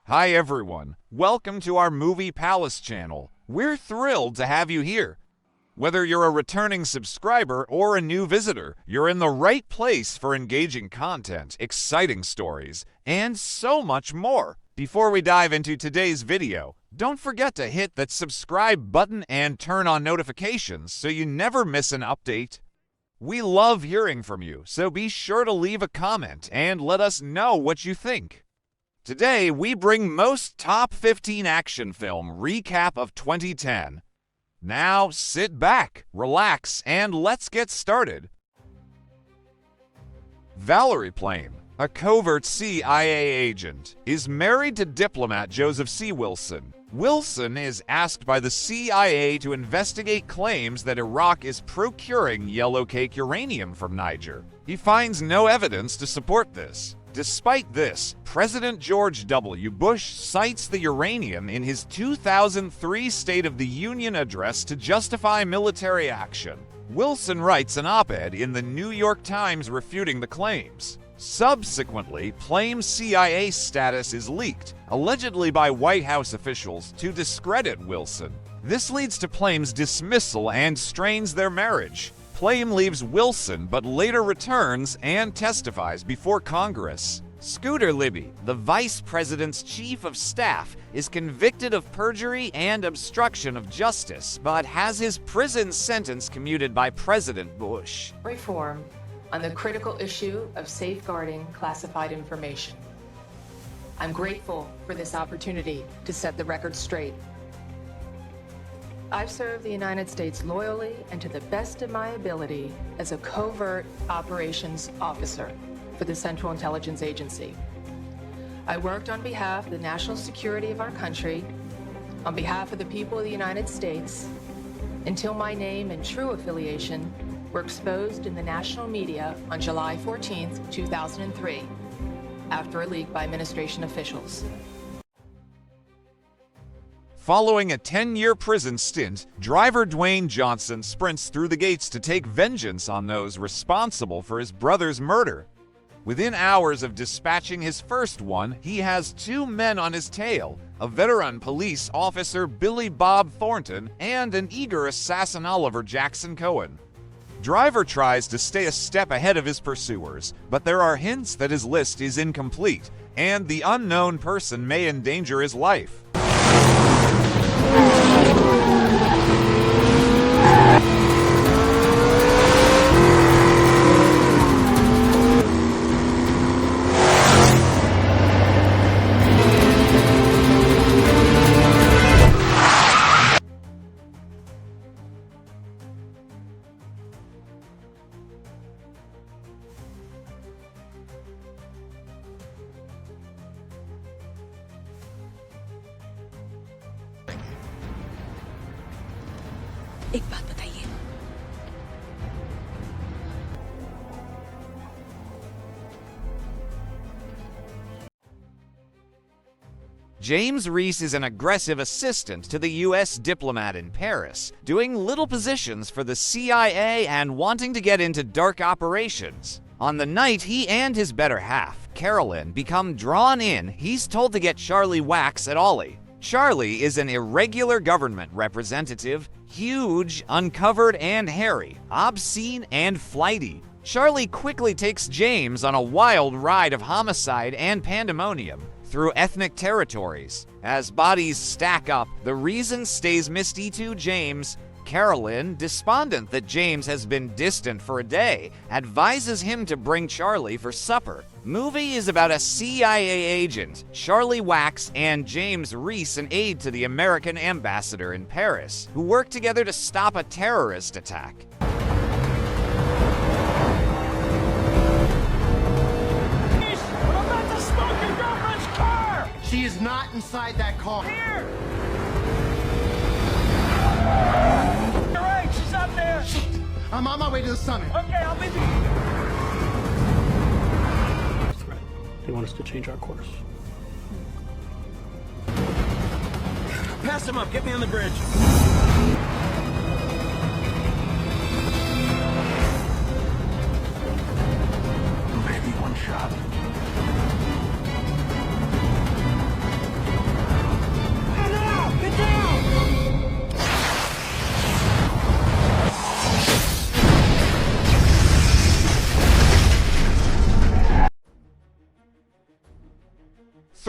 Hi everyone, welcome to our Movie Palace channel. We're thrilled to have you here. Whether you're a returning subscriber or a new visitor, you're in the right place for engaging content, exciting stories, and so much more. Before we dive into today's video, don't forget to hit that subscribe button and turn on notifications so you never miss an update. We love hearing from you, so be sure to leave a comment and let us know what you think. Today, we bring most top 15 action film recap of 2010. Now, sit back, relax, and let's get started. Valerie Plame, a covert CIA agent, is married to diplomat Joseph C. Wilson. Wilson is asked by the CIA to investigate claims that Iraq is procuring yellowcake uranium from Niger. He finds no evidence to support this. Despite this, President George W. Bush cites the uranium in his 2003 State of the Union address to justify military action. Wilson writes an op-ed in the New York Times refuting the claims. Subsequently, Plame's CIA status is leaked, allegedly by White House officials, to discredit Wilson. This leads to Plame's dismissal and strains their marriage. Plame leaves Wilson but later returns and testifies before Congress. Scooter Libby, the vice president's chief of staff, is convicted of perjury and obstruction of justice, but has his prison sentence commuted by President Bush. Reform on the critical issue of safeguarding classified information. I'm grateful for this opportunity to set the record straight. I've served the United States loyally and to the best of my ability as a covert operations officer for the Central Intelligence Agency. I worked on behalf of the national security of our country, on behalf of the people of the United States, until my name and true affiliation were exposed in the national media on July 14, 2003, after a leak by administration officials. Following a 10-year prison stint, driver Dwayne Johnson sprints through the gates to take vengeance on those responsible for his brother's murder. Within hours of dispatching his first one, he has two men on his tail, a veteran police officer Billy Bob Thornton and an eager assassin Oliver Jackson Cohen. Driver tries to stay a step ahead of his pursuers, but there are hints that his list is incomplete, and the unknown person may endanger his life. एक बात बताइए। James Reese is an aggressive assistant to the U.S. diplomat in Paris, doing little positions for the CIA and wanting to get into dark operations. On the night he and his better half, Carolyn, become drawn in, he's told to get Charlie Wax at Ollie. Charlie is an irregular government representative, huge, uncovered, and hairy, obscene, and flighty. Charlie quickly takes James on a wild ride of homicide and pandemonium through ethnic territories. As bodies stack up, the reason stays misty to James. Carolyn, despondent that James has been distant for a day, advises him to bring Charlie for supper. Movie is about a CIA agent, Charlie Wax, and James Reese, an aide to the American ambassador in Paris, who work together to stop a terrorist attack. I'm about to smoke your girlfriend's car! She is not inside that car. Here! You're right, she's up there! I'm on my way to the summit. Okay, I'll be there. Threat. They want us to change our course. Pass him up, get me on the bridge. Maybe one shot.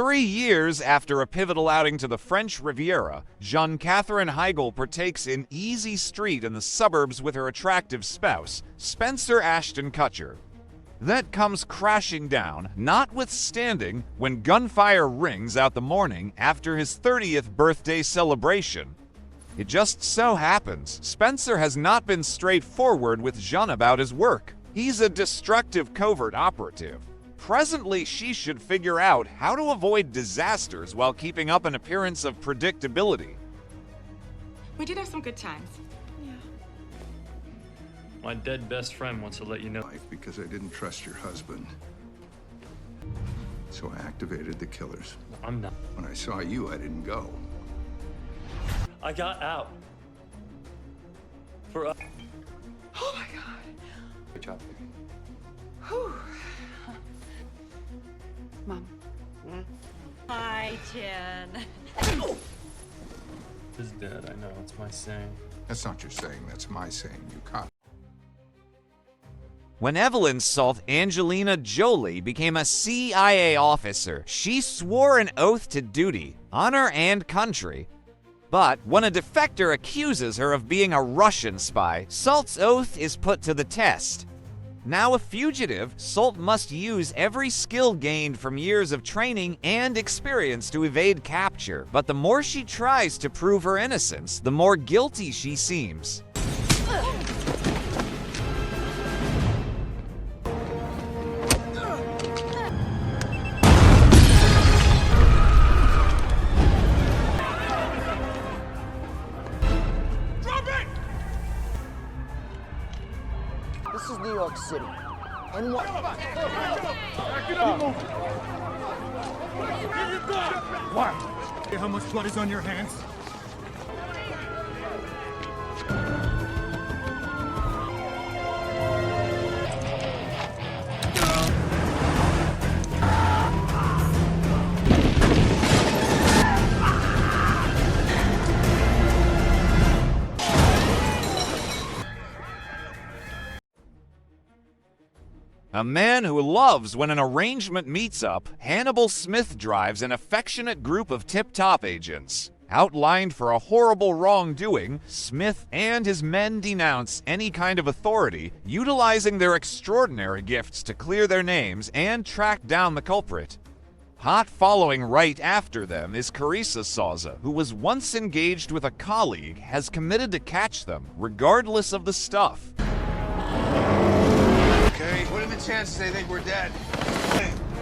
3 years after a pivotal outing to the French Riviera, Jean-Catherine Heigl partakes in easy street in the suburbs with her attractive spouse, Spencer Ashton Kutcher. That comes crashing down, notwithstanding, when gunfire rings out the morning after his 30th birthday celebration. It just so happens Spencer has not been straightforward with Jean about his work. He's a destructive covert operative. Presently, she should figure out how to avoid disasters while keeping up an appearance of predictability. We did have some good times. Yeah. My dead best friend wants to let you know. Life because I didn't trust your husband. So I activated the killers. I'm not. When I saw you, I didn't go. I got out. For Oh my God. Good job. Whew. Mom. Hi, Jen. Is dead. I know. It's my saying. That's not your saying, that's my saying, you cop. When Evelyn Salt Angelina Jolie became a CIA officer, she swore an oath to duty, honor, and country. But when a defector accuses her of being a Russian spy, Salt's oath is put to the test. Now a fugitive, Salt must use every skill gained from years of training and experience to evade capture. But the more she tries to prove her innocence, the more guilty she seems. This is New York City. And what? Why? How much blood is on your hands? A man who loves when an arrangement meets up, Hannibal Smith drives an affectionate group of tip-top agents. Outlined for a horrible wrongdoing, Smith and his men denounce any kind of authority, utilizing their extraordinary gifts to clear their names and track down the culprit. Hot following right after them is Carissa Souza, who was once engaged with a colleague, has committed to catch them, regardless of the stuff. Okay, what are the chances they think we're dead?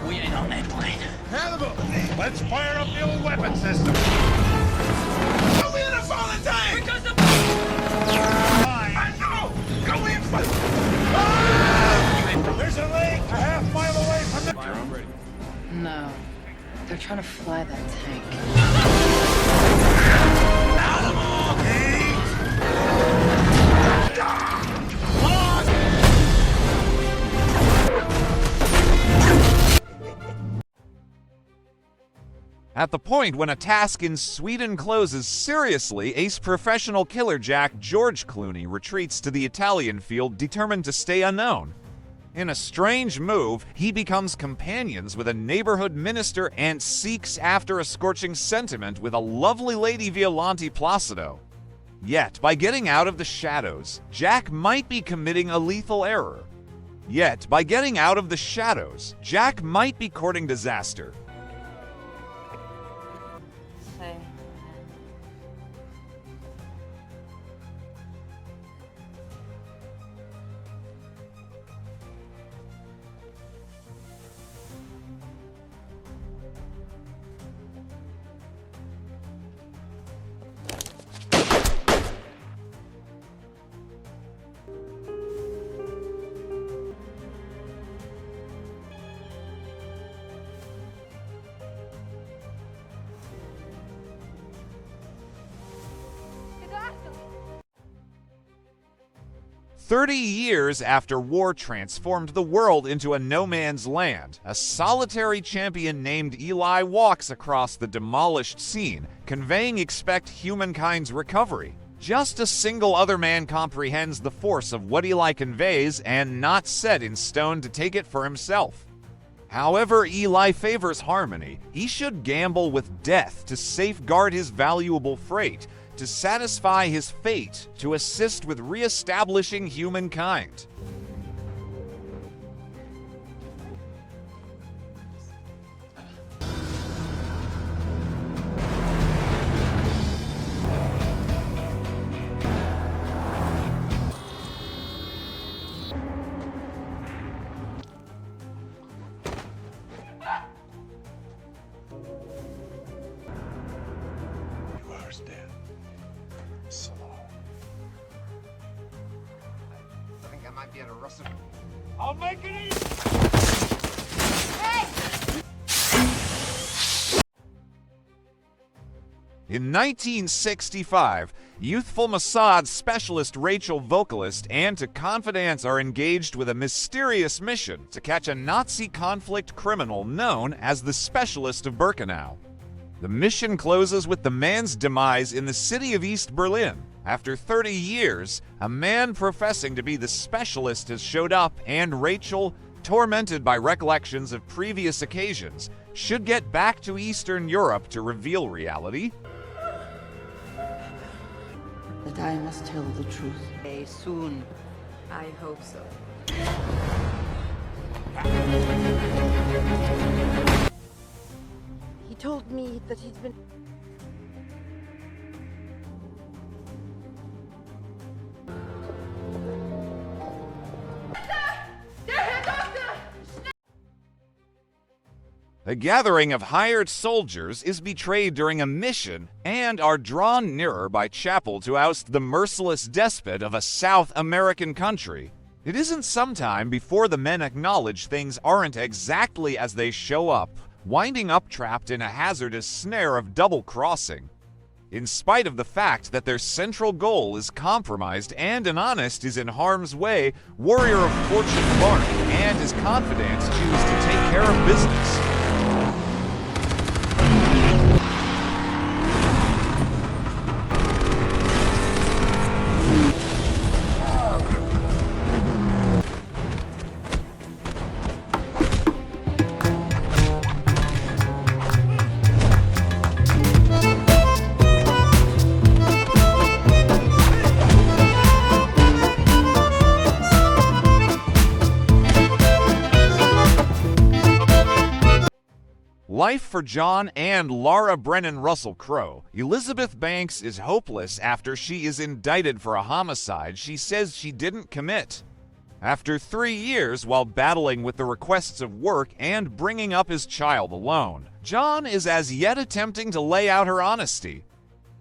We ain't on that plane. Hannibal! Let's fire up the old weapon system. Go in a fallen tank! Because the... I know! Go in! There's a lake a half mile away from the... No, they're trying to fly that tank. At the point when a task in Sweden closes seriously, ace professional killer Jack George Clooney retreats to the Italian field determined to stay unknown. In a strange move, he becomes companions with a neighborhood minister and seeks after a scorching sentiment with a lovely lady Violante Placido. Yet, by getting out of the shadows, Jack might be committing a lethal error. Yet, by getting out of the shadows, Jack might be courting disaster. Eduardo. 30 years after war transformed the world into a no-man's land, a solitary champion named Eli walks across the demolished scene, conveying expect humankind's recovery. Just a single other man comprehends the force of what Eli conveys and not set in stone to take it for himself. However Eli favors harmony, he should gamble with death to safeguard his valuable freight, to satisfy his fate, to assist with re-establishing humankind. I'll make it easy! In 1965, youthful Mossad specialist Rachel Vocalist and to Confidence are engaged with a mysterious mission to catch a Nazi conflict criminal known as the Specialist of Birkenau. The mission closes with the man's demise in the city of East Berlin. After 30 years, a man professing to be the Specialist has showed up, and Rachel, tormented by recollections of previous occasions, should get back to Eastern Europe to reveal reality. That I must tell the truth. Soon. I hope so. He told me that he'd been... A gathering of hired soldiers is betrayed during a mission and are drawn nearer by Chapel to oust the merciless despot of a South American country. It isn't some time before the men acknowledge things aren't exactly as they show up, winding up trapped in a hazardous snare of double-crossing. In spite of the fact that their central goal is compromised and an honest is in harm's way, Warrior of Fortune Mark and his confidants choose to take care of business. Life for John and Laura Brennan Russell Crowe. Elizabeth Banks is hopeless after she is indicted for a homicide she says she didn't commit. After 3 years while battling with the requests of work and bringing up his child alone, John is as yet attempting to lay out her honesty.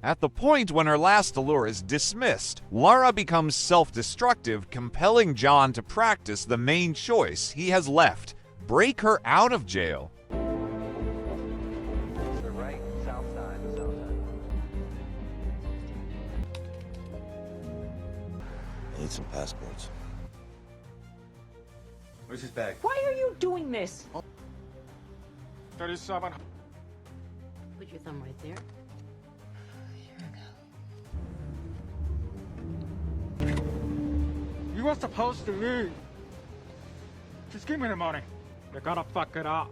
At the point when her last allure is dismissed, Laura becomes self-destructive, compelling John to practice the main choice he has left: break her out of jail. I need some passports. Where's his bag? Why are you doing this? 37. Put your thumb right there. You were supposed to leave. Just give me the money. You're gonna fuck it up.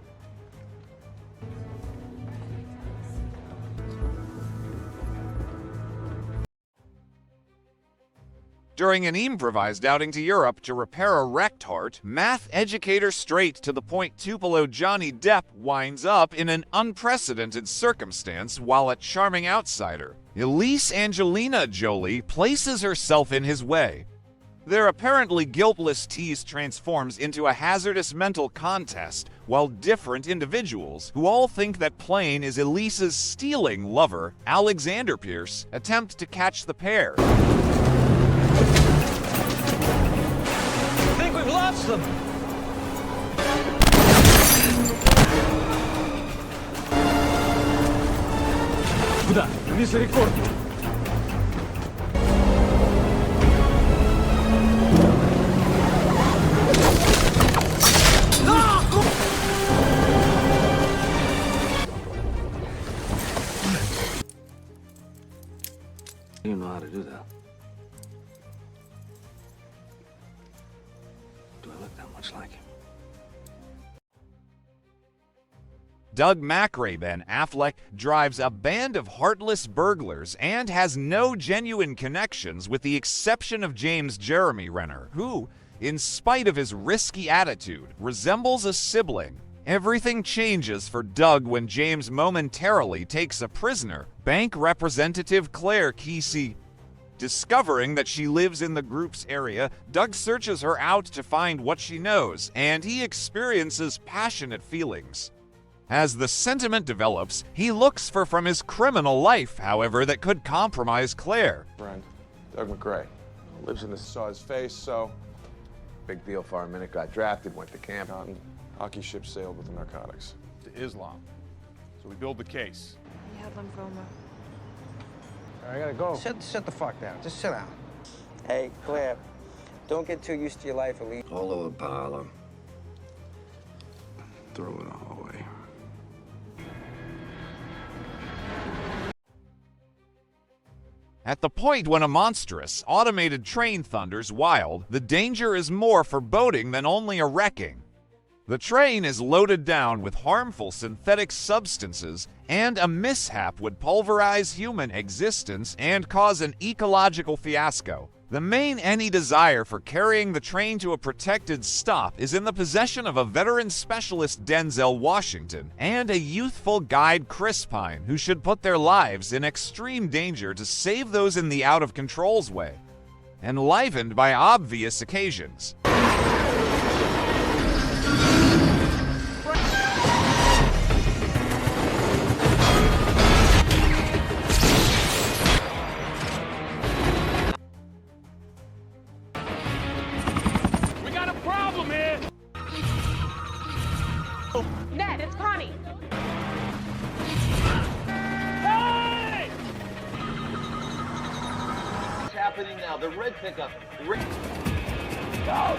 During an improvised outing to Europe to repair a wrecked heart, math educator straight to the point Tupelo Johnny Depp winds up in an unprecedented circumstance while a charming outsider. Elise Angelina Jolie places herself in his way. Their apparently guiltless tease transforms into a hazardous mental contest, while different individuals, who all think that Plane is Elise's stealing lover, Alexander Pierce, attempt to catch the pair. I think we've lost them. Куда? Misericordia. You know how to do that. Do I look that much like him? Doug McRae Ben Affleck drives a band of heartless burglars and has no genuine connections with the exception of James Jeremy Renner, who, in spite of his risky attitude, resembles a sibling. Everything changes for Doug when James momentarily takes a prisoner, bank representative Claire Kesey. Discovering that she lives in the group's area, Doug searches her out to find what she knows, and he experiences passionate feelings. As the sentiment develops, he looks for from his criminal life, however, that could compromise Claire. Friend, Doug McRae, lives in the saw his face, so big deal for a minute, got drafted, went to camp, and hockey ship sailed with the narcotics. To Islam. So we build the case. We have lymphoma. I gotta go. Sit the fuck down. Just sit down. Hey, Claire, don't get too used to your life, Elise. All over parlor. Throw it all away. At the point when a monstrous, automated train thunders wild, the danger is more foreboding than only a wrecking. The train is loaded down with harmful synthetic substances, and a mishap would pulverize human existence and cause an ecological fiasco. The main any desire for carrying the train to a protected stop is in the possession of a veteran specialist Denzel Washington and a youthful guide Chris Pine, who should put their lives in extreme danger to save those in the out-of-control's way, enlivened by obvious occasions. Ned, it's Connie. Hey! What's happening now? The red pickup. Go!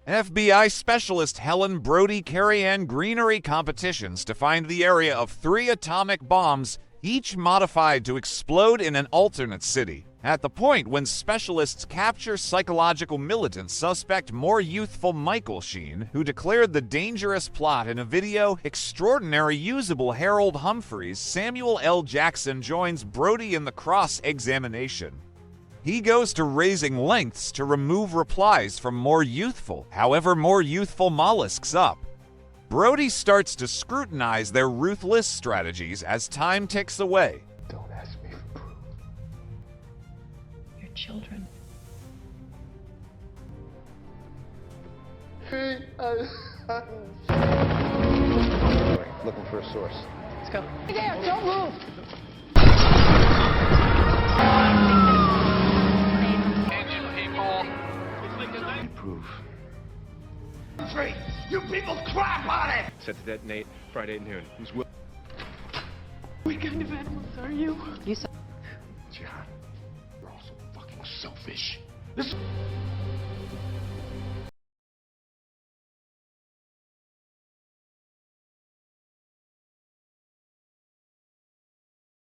FBI specialist Helen Brody carry in greenery competitions to find the area of 3 atomic bombs, each modified to explode in an alternate city. At the point when specialists capture psychological militant suspect more youthful Michael Sheen, who declared the dangerous plot in a video, extraordinary usable Harold Humphreys, Samuel L. Jackson joins Brody in the cross-examination. He goes to raising lengths to remove replies from more youthful mollusks up. Brody starts to scrutinize their ruthless strategies as time ticks away. Don't ask me for proof. Your children. Looking for a source. Let's go. Hey there, don't move. Proof. Free! You people crap on it! Set to detonate Friday at noon. Who's will? What kind of animals are you? You saw. John, you're all so fucking selfish. This.